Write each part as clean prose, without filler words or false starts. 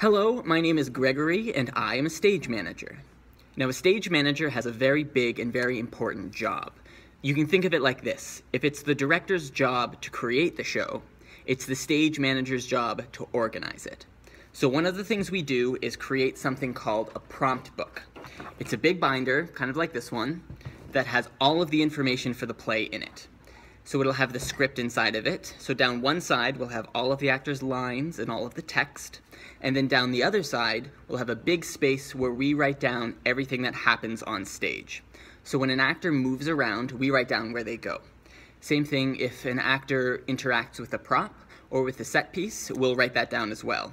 Hello, my name is Gregory and I am a stage manager. Now, a stage manager has a very big and very important job. You can think of it like this. If it's the director's job to create the show, it's the stage manager's job to organize it. So one of the things we do is create something called a prompt book. It's a big binder, kind of like this one, that has all of the information for the play in it. So it'll have the script inside of it. So down one side, we'll have all of the actors' lines and all of the text. And then down the other side, we'll have a big space where we write down everything that happens on stage. So when an actor moves around, we write down where they go. Same thing if an actor interacts with a prop or with a set piece, we'll write that down as well.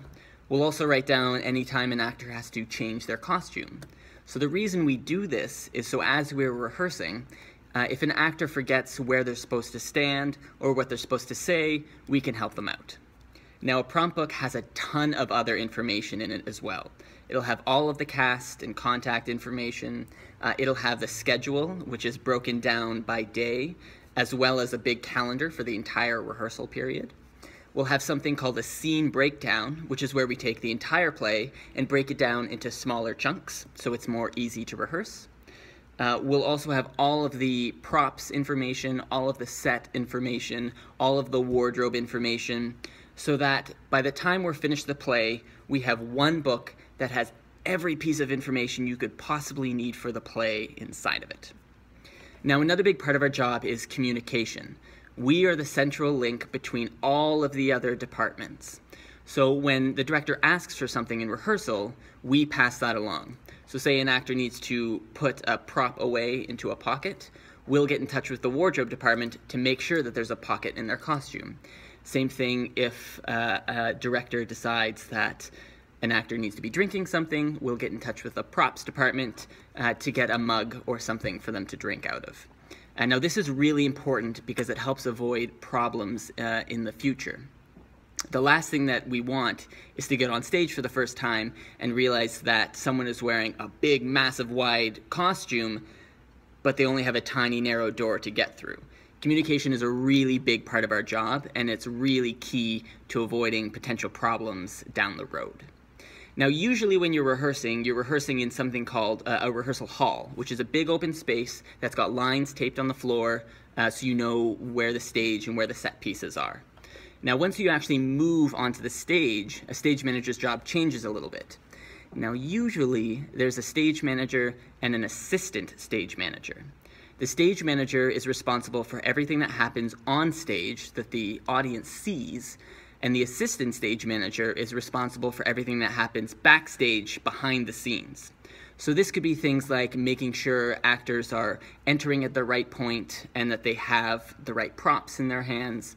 We'll also write down any time an actor has to change their costume. So the reason we do this is so as we're rehearsing, if an actor forgets where they're supposed to stand or what they're supposed to say, we can help them out. Now, a prompt book has a ton of other information in it as well. It'll have all of the cast and contact information. It'll have the schedule, which is broken down by day, as well as a big calendar for the entire rehearsal period. We'll have something called a scene breakdown, which is where we take the entire play and break it down into smaller chunks, so it's more easy to rehearse. We'll also have all of the props information, all of the set information, all of the wardrobe information, so that by the time we're finished the play, we have one book that has every piece of information you could possibly need for the play inside of it. Now, another big part of our job is communication. We are the central link between all of the other departments. So when the director asks for something in rehearsal, we pass that along. So say an actor needs to put a prop away into a pocket, we'll get in touch with the wardrobe department to make sure that there's a pocket in their costume. Same thing if a director decides that an actor needs to be drinking something, we'll get in touch with the props department to get a mug or something for them to drink out of. Now this is really important because it helps avoid problems in the future. The last thing that we want is to get on stage for the first time and realize that someone is wearing a big, massive, wide costume, but they only have a tiny, narrow door to get through. Communication is a really big part of our job, and it's really key to avoiding potential problems down the road. Now, usually when you're rehearsing in something called a rehearsal hall, which is a big open space that's got lines taped on the floor so you know where the stage and where the set pieces are. Now, once you actually move onto the stage, a stage manager's job changes a little bit. Now, usually there's a stage manager and an assistant stage manager. The stage manager is responsible for everything that happens on stage that the audience sees, and the assistant stage manager is responsible for everything that happens backstage behind the scenes. So this could be things like making sure actors are entering at the right point and that they have the right props in their hands.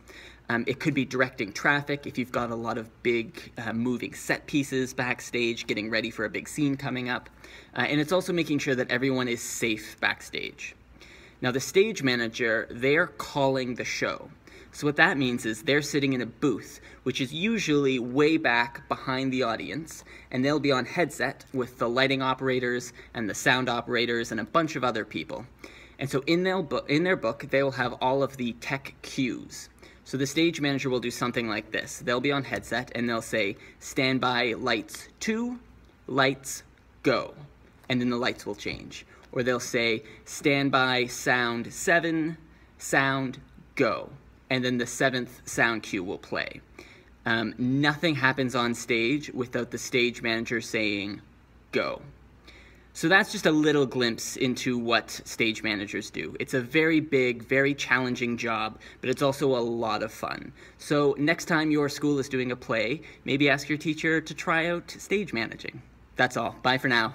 It could be directing traffic if you've got a lot of big moving set pieces backstage, getting ready for a big scene coming up. And it's also making sure that everyone is safe backstage. Now, the stage manager, they're calling the show. So what that means is they're sitting in a booth, which is usually way back behind the audience, and they'll be on headset with the lighting operators and the sound operators and a bunch of other people. And so in their book, they will have all of the tech cues. So the stage manager will do something like this. They'll be on headset and they'll say, "Stand by, lights 2, lights, go." And then the lights will change. Or they'll say, "Stand by, sound 7, sound, go." And then the 7th sound cue will play. Nothing happens on stage without the stage manager saying, "Go." So that's just a little glimpse into what stage managers do. It's a very big, very challenging job, but it's also a lot of fun. So next time your school is doing a play, maybe ask your teacher to try out stage managing. That's all. Bye for now.